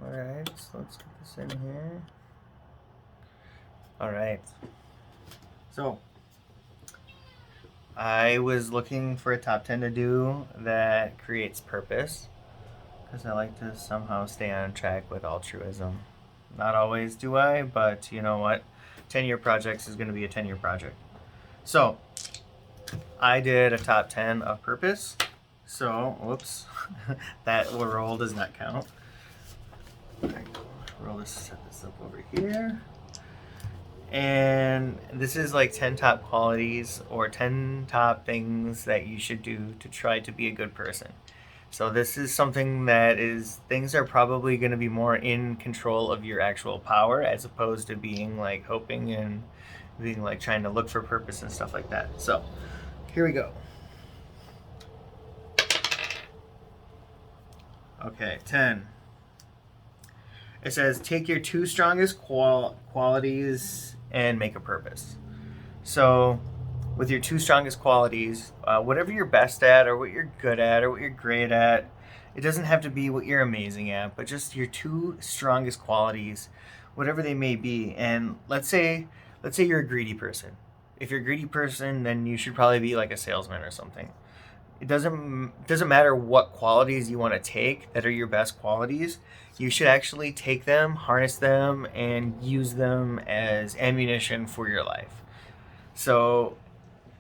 Alright, so let's get this in here. Alright. So, I was looking for a top 10 to do that creates purpose, because I like to somehow stay on track with altruism. Not always do I, but you know what? 10-year projects is going to be a 10-year project. So, I did a top 10 of purpose. So, whoops, that roll does not count. Roll this, set this up over here. And this is like 10 top qualities or 10 top things that you should do to try to be a good person. So this is something that is, things are probably going to be more in control of your actual power as opposed to being like hoping and being like trying to look for purpose and stuff like that. So here we go. Okay, 10. It says take your two strongest qualities and make a purpose. So with your two strongest qualities, whatever you're best at or what you're good at or what you're great at, it doesn't have to be what you're amazing at, but just your two strongest qualities, whatever they may be. And let's say you're a greedy person. If you're a greedy person, then you should probably be like a salesman or something. It doesn't matter what qualities you want to take that are your best qualities. You should actually take them, harness them, and use them as ammunition for your life. So,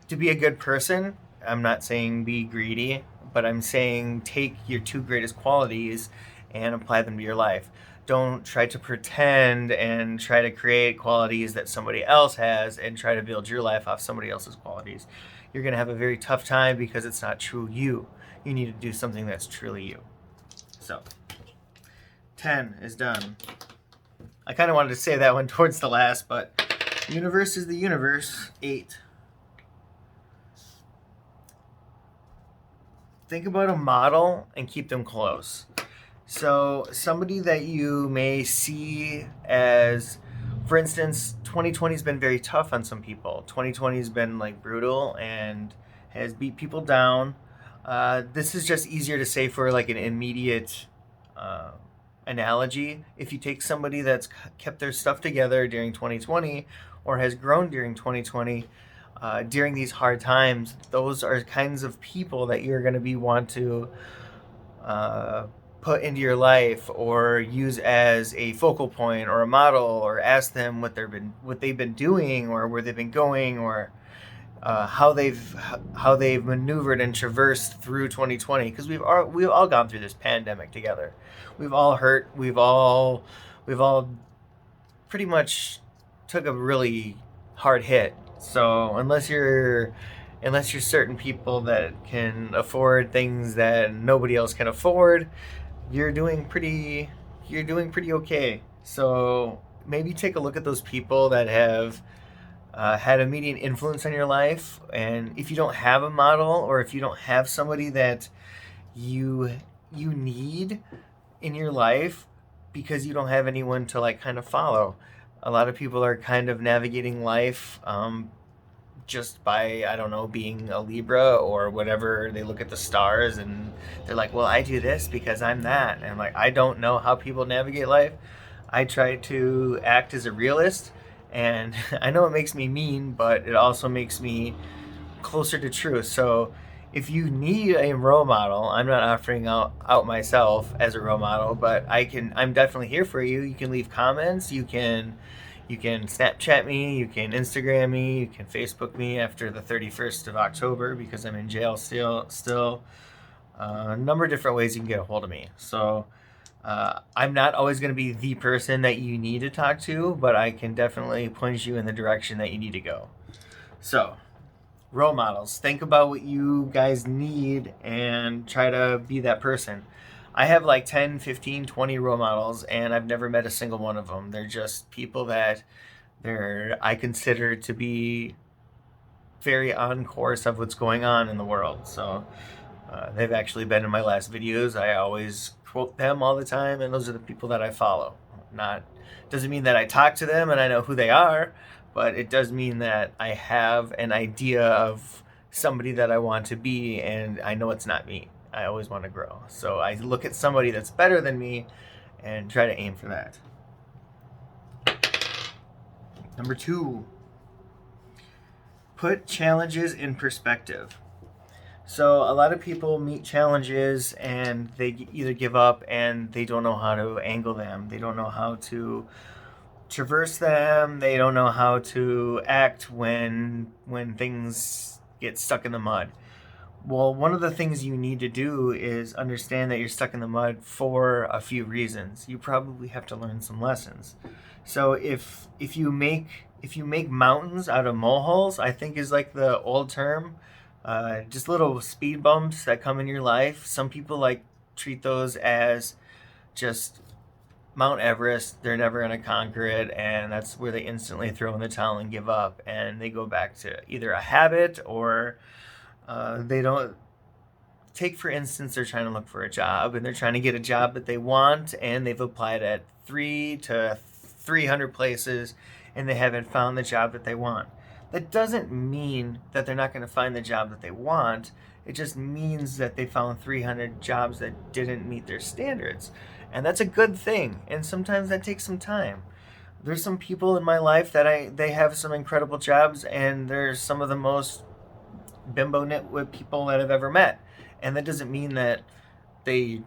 to be a good person, I'm not saying be greedy, but I'm saying take your two greatest qualities and apply them to your life. Don't try to pretend and try to create qualities that somebody else has and try to build your life off somebody else's qualities. You're going to have a very tough time because it's not true you. You need to do something that's truly you. So, 10 is done. I kind of wanted to say that one towards the last, but universe is the universe. 8. Think about a model and keep them close. So somebody that you may see as, for instance, 2020 has been very tough on some people. 2020 has been like brutal and has beat people down. This is just easier to say for like an immediate analogy. If you take somebody that's kept their stuff together during 2020 or has grown during 2020, during these hard times, those are kinds of people that you're going to want to put into your life or use as a focal point or a model or ask them what they've been doing or where they've been going or how they've maneuvered and traversed through 2020, because we've all gone through this pandemic together. We've all hurt. We've all pretty much took a really hard hit. So unless you're certain people that can afford things that nobody else can afford, you're doing pretty okay. So maybe take a look at those people that have had immediate influence on your life, and if you don't have a model or if you don't have somebody that you need in your life because you don't have anyone to like kind of follow. A lot of people are kind of navigating life just by, I don't know, being a Libra or whatever. They look at the stars and they're like, well, I do this because I'm that. And I'm like, I don't know how people navigate life. I try to act as a realist, and I know it makes me mean, but it also makes me closer to truth. So if you need a role model, I'm not offering out myself as a role model, but I'm definitely here for you. You can leave comments, you can Snapchat me, you can Instagram me, you can Facebook me after the 31st of October because I'm in jail still. A number of different ways you can get a hold of me. So I'm not always going to be the person that you need to talk to, but I can definitely point you in the direction that you need to go. So, role models. Think about what you guys need and try to be that person. I have like 10, 15, 20 role models, and I've never met a single one of them. They're just people that I consider to be very on course of what's going on in the world. So they've actually been in my last videos. I always quote them all the time, and those are the people that I follow. Not doesn't mean that I talk to them and I know who they are, but it does mean that I have an idea of somebody that I want to be, and I know it's not me. I always want to grow. So I look at somebody that's better than me, and try to aim for that. Number 2, put challenges in perspective. So a lot of people meet challenges and they either give up and they don't know how to angle them. They don't know how to traverse them. They don't know how to act when things get stuck in the mud. Well, one of the things you need to do is understand that you're stuck in the mud for a few reasons. You probably have to learn some lessons. So if you make mountains out of molehills, I think is like the old term. Just little speed bumps that come in your life. Some people like treat those as just Mount Everest. They're never going to conquer it, and that's where they instantly throw in the towel and give up, and they go back to either a habit or they don't. Take, for instance, they're trying to look for a job and they're trying to get a job that they want, and they've applied at 300 places and they haven't found the job that they want. That doesn't mean that they're not going to find the job that they want. It just means that they found 300 jobs that didn't meet their standards. And that's a good thing. And sometimes that takes some time. There's some people in my life that they have some incredible jobs, and they're some of the most bimbo nitwit people that I've ever met. And that doesn't mean that they're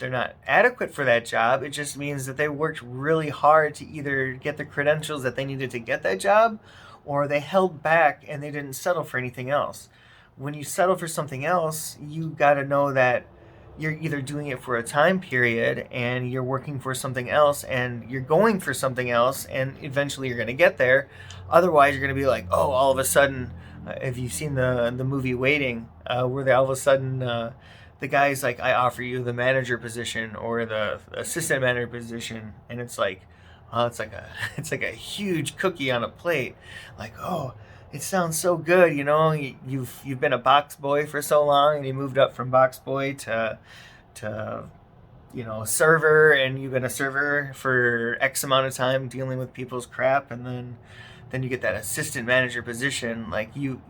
not adequate for that job. It just means that they worked really hard to either get the credentials that they needed to get that job, or they held back and they didn't settle for anything else. When you settle for something else, you got to know that you're either doing it for a time period and you're working for something else and you're going for something else, and eventually you're going to get there. Otherwise, you're going to be like, oh, all of a sudden, if you've seen the movie Waiting, where they all of a sudden the guy's like, I offer you the manager position or the assistant manager position, and it's like, oh, it's like a huge cookie on a plate. Like, oh, it sounds so good, you know. You've been a box boy for so long, and you moved up from box boy to server, and you've been a server for X amount of time dealing with people's crap, and then you get that assistant manager position. Like you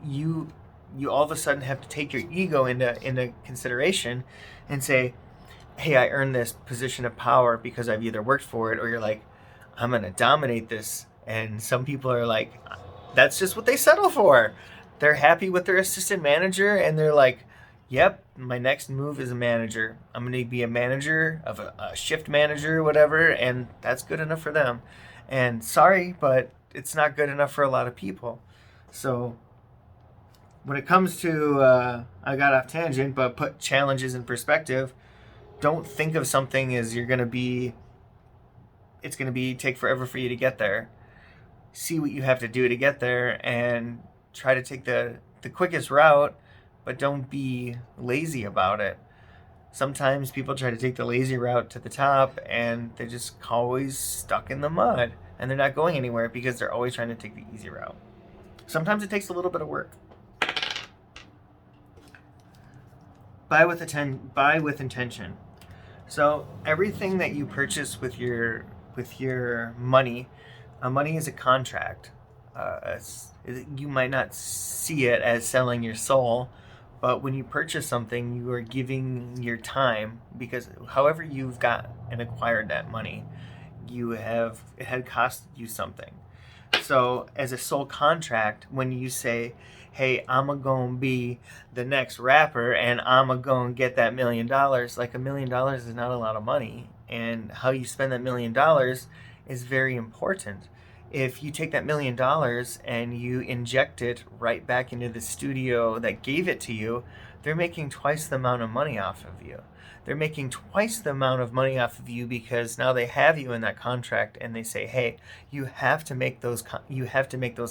all of a sudden have to take your ego into consideration and say, hey, I earned this position of power because I've either worked for it, or you're like, I'm going to dominate this. And some people are like, that's just what they settle for. They're happy with their assistant manager, and they're like, yep, my next move is a manager. I'm going to be a manager of a shift manager or whatever, and that's good enough for them. And sorry, but it's not good enough for a lot of people. So when it comes to, I got off tangent, but put challenges in perspective. Don't think of something as it's going to be take forever for you to get there. See what you have to do to get there and try to take the quickest route, but don't be lazy about it. Sometimes people try to take the lazy route to the top, and they're just always stuck in the mud, and they're not going anywhere because they're always trying to take the easy route. Sometimes it takes a little bit of work. Buy with intention. So everything that you purchase with your money, money is a contract. You might not see it as selling your soul, but when you purchase something, you are giving your time, because however you've got and acquired that money, it had cost you something. So as a soul contract, when you say, hey, I'm going to be the next rapper and I'm going to get that $1 million, like $1 million is not a lot of money. And how you spend that $1 million is very important. If you take that $1 million and you inject it right back into the studio that gave it to you, they're making twice the amount of money off of you. They're making twice the amount of money off of you because now they have you in that contract, and they say, hey, you have to make those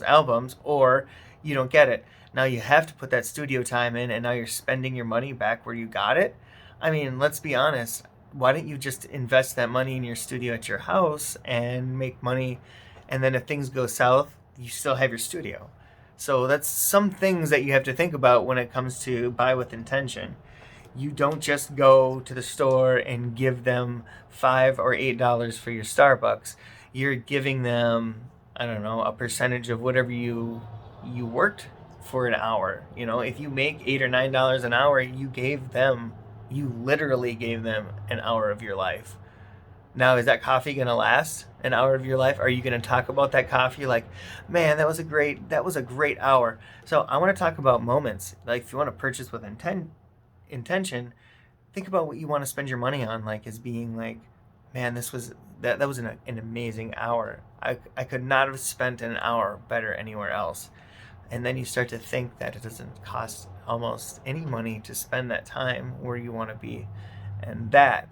albums or you don't get it. Now you have to put that studio time in, and now you're spending your money back where you got it. I mean, let's be honest. Why don't you just invest that money in your studio at your house and make money, and then if things go south, you still have your studio. So that's some things that you have to think about when it comes to buy with intention. You don't just go to the store and give them $5 or $8 for your Starbucks. You're giving them, I don't know, a percentage of whatever you worked for an hour. You know, if you make $8 or $9 an hour, you literally gave them an hour of your life. Now, is that coffee going to last an hour of your life? Are you going to talk about that coffee like, man, that was a great hour? So I want to talk about moments. Like if you want to purchase with intention, think about what you want to spend your money on, like as being like, man, that was an amazing hour. I could not have spent an hour better anywhere else. And then you start to think that it doesn't cost almost any money to spend that time where you want to be. And that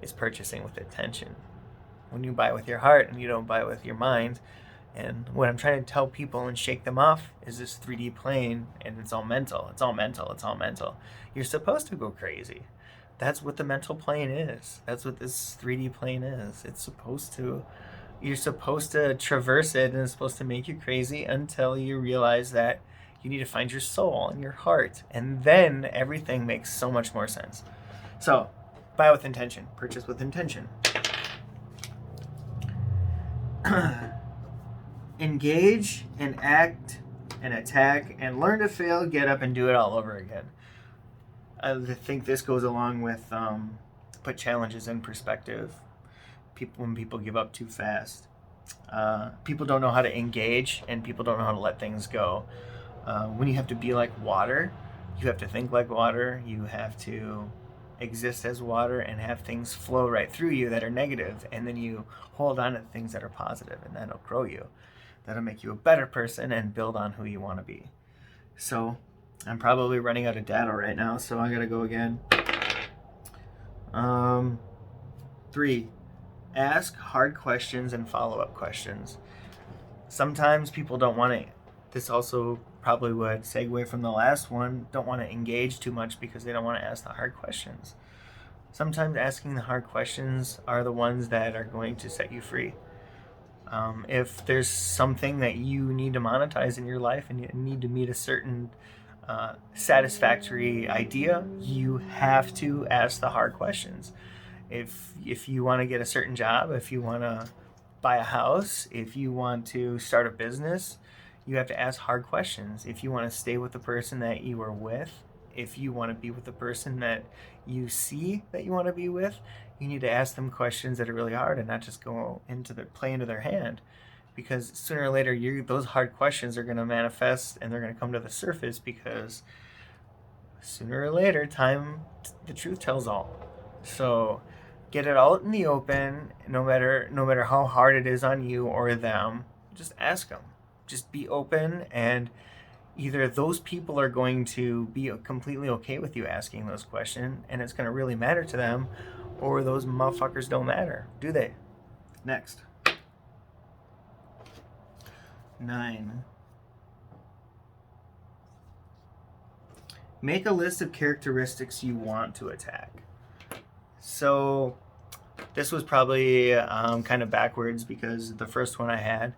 is purchasing with intention. When you buy with your heart and you don't buy with your mind. And what I'm trying to tell people and shake them off is this 3D plane, and it's all mental. It's all mental. It's all mental. You're supposed to go crazy. That's what the mental plane is. That's what this 3D plane is. You're supposed to traverse it, and it's supposed to make you crazy until you realize that you need to find your soul and your heart. And then everything makes so much more sense. So, buy with intention. Purchase with intention. Engage and act and attack and learn to fail, get up, and do it all over again. I think this goes along with put challenges in perspective. When people give up too fast, people don't know how to engage, and people don't know how to let things go. When you have to be like water, you have to think like water. You have to exist as water and have things flow right through you that are negative, and then you hold on to things that are positive, and that'll grow you. That'll make you a better person and build on who you want to be. So I'm probably running out of data right now, so I gotta go again. 3, ask hard questions and follow-up questions. Sometimes people don't want to, this also probably would segue from the last one, don't want to engage too much because they don't want to ask the hard questions. Sometimes asking the hard questions are the ones that are going to set you free. If there's something that you need to monetize in your life and you need to meet a certain satisfactory idea, you have to ask the hard questions. If you want to get a certain job, if you want to buy a house, if you want to start a business, you have to ask hard questions. If you want to stay with the person that you are with, if you want to be with the person that you see that you want to be with, you need to ask them questions that are really hard and not just play into their hand. Because sooner or later, those hard questions are going to manifest and they're going to come to the surface, because sooner or later, the truth tells all. So get it out in the open, no matter how hard it is on you or them. Just ask them. Just be open, and either those people are going to be completely okay with you asking those questions and it's going to really matter to them, or those motherfuckers don't matter, do they? Next. 9. Make a list of characteristics you want to attack. So this was probably kind of backwards, because the first one I had,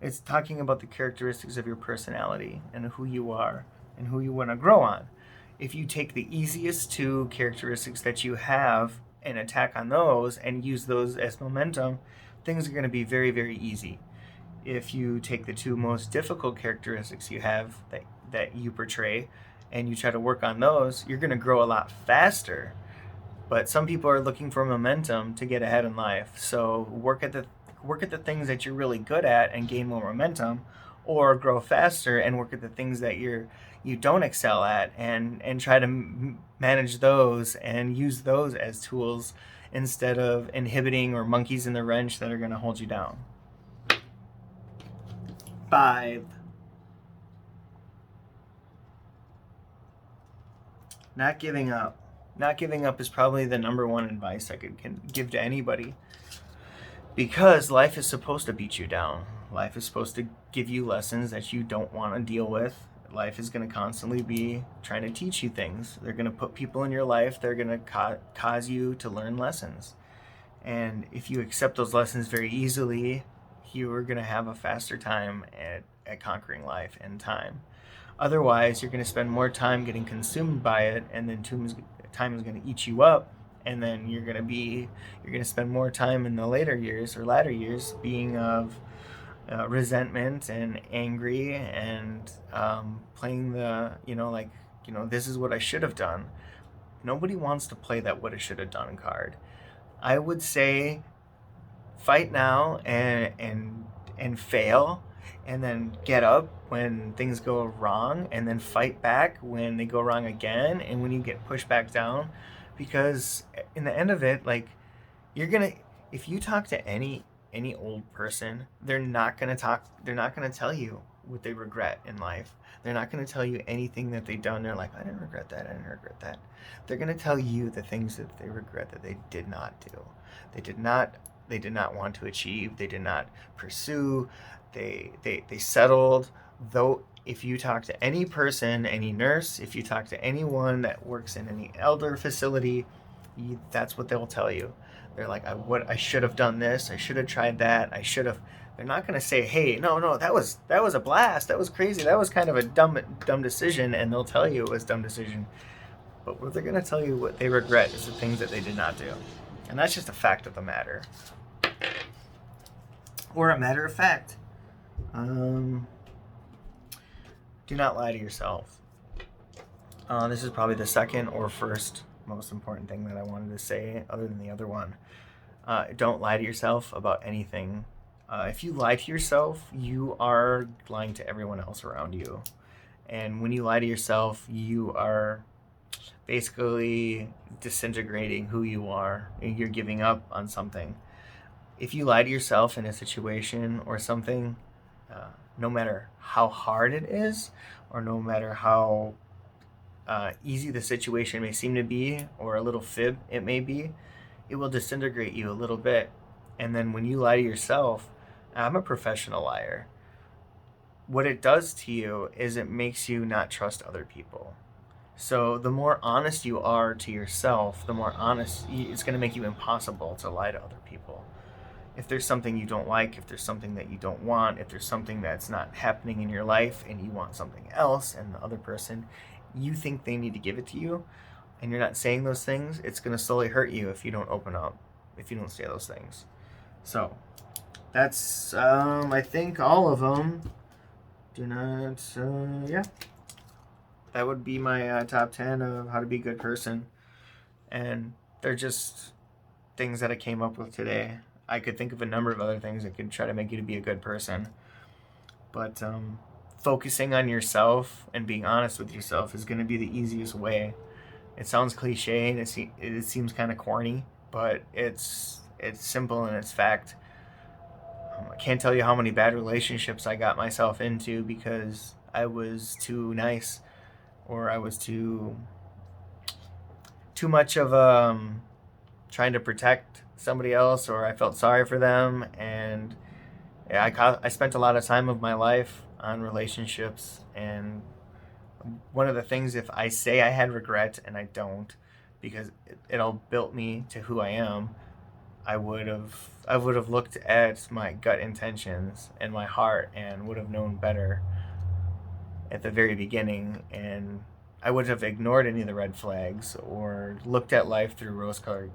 it's talking about the characteristics of your personality and who you are and who you want to grow on. If you take the easiest 2 characteristics that you have and attack on those and use those as momentum, things are going to be very, very easy. If you take the 2 most difficult characteristics you have that you portray and you try to work on those, you're going to grow a lot faster. But some people are looking for momentum to get ahead in life. So work at the things that you're really good at and gain more momentum, or grow faster and work at the things that you don't excel at and try to manage those and use those as tools instead of inhibiting or monkeys in the wrench that are going to hold you down. 5. Not giving up. Not giving up is probably the number 1 advice I can give to anybody, because life is supposed to beat you down. Life is supposed to give you lessons that you don't want to deal with. Life is going to constantly be trying to teach you things. They're going to put people in your life. They're going to cause you to learn lessons. And if you accept those lessons very easily, you are going to have a faster time at conquering life and time. Otherwise, you're going to spend more time getting consumed by it, and then time is going to eat you up, and then you're going to spend more time in the latter years being of resentment and angry and playing this is what I should have done. Nobody wants to play that what I should have done card. I would say fight now and fail, and then get up when things go wrong, and then fight back when they go wrong again, and when you get pushed back down, because in the end of it, like, you're gonna if you talk to any old person, they're not gonna tell you what they regret in life. They're not gonna tell you anything that they've done. They're like, I didn't regret that, I didn't regret that. They're gonna tell you the things that they regret that they did not do. They did not they did not want to achieve, they did not pursue, they settled. Though if you talk to any person, any nurse, if you talk to anyone that works in any elder facility, that's what they'll tell you. They're like, I should have done this. I should have tried that. I should have. They're not going to say, hey, no, that was a blast. That was crazy. That was kind of a dumb decision, and they'll tell you it was a dumb decision. But what they're going to tell you what they regret is the things that they did not do, and that's just a fact of the matter, or a matter of fact. Do not lie to yourself. This is probably the second or first most important thing that I wanted to say, other than the other one. Don't lie to yourself about anything. If you lie to yourself, you are lying to everyone else around you. And when you lie to yourself, you are basically disintegrating who you are. You're giving up on something. If you lie to yourself in a situation or something, no matter how hard it is, or no matter how easy the situation may seem to be, or a little fib it may be, it will disintegrate you a little bit. And then when you lie to yourself, I'm a professional liar. What it does to you is it makes you not trust other people. So the more honest you are to yourself, the more honest, it's going to make you impossible to lie to other people. If there's something you don't like, if there's something that you don't want, if there's something that's not happening in your life and you want something else, and the other person, you think they need to give it to you, and you're not saying those things, it's going to slowly hurt you if you don't open up, if you don't say those things. So that's, I think, all of them. Do not, yeah. That would be my top 10 of how to be a good person. And they're just things that I came up with today. I could think of a number of other things that could try to make you to be a good person. But focusing on yourself and being honest with yourself is going to be the easiest way. It sounds cliche and it seems kind of corny, but it's simple and it's fact. I can't tell you how many bad relationships I got myself into because I was too nice, or I was too much of trying to protect somebody else, or I felt sorry for them. And yeah, I spent a lot of time of my life on relationships. And one of the things, if I say I had regret and I don't, because it all built me to who I am, I would have looked at my gut intentions and my heart and would have known better at the very beginning, and I would have ignored any of the red flags or looked at life through rose-colored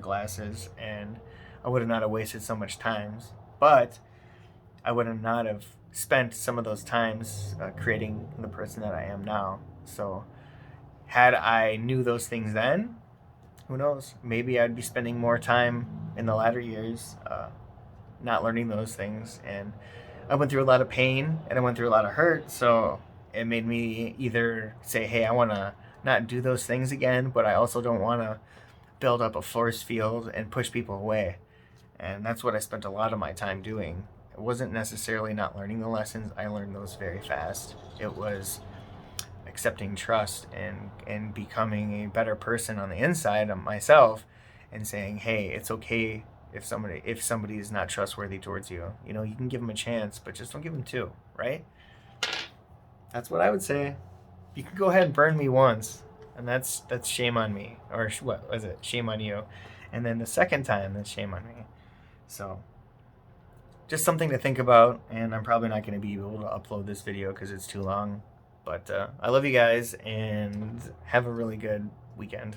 glasses, and I would have not have wasted so much time. But I would have not have spent some of those times creating the person that I am now. So had I knew those things then, who knows? Maybe I'd be spending more time in the latter years not learning those things. And I went through a lot of pain and I went through a lot of hurt. So it made me either say, hey, I want to not do those things again, but I also don't want to build up a force field and push people away. And that's what I spent a lot of my time doing. It wasn't necessarily not learning the lessons. I learned those very fast. It was accepting trust and becoming a better person on the inside of myself, and saying, hey, it's okay if somebody is not trustworthy towards you. You know, you can give them a chance, but just don't give them two, right? That's what I would say. You can go ahead and burn me once, and that's shame on me. Or what was it? Shame on you. And then the second time, that's shame on me. So just something to think about, and I'm probably not going to be able to upload this video because it's too long. But I love you guys, and have a really good weekend.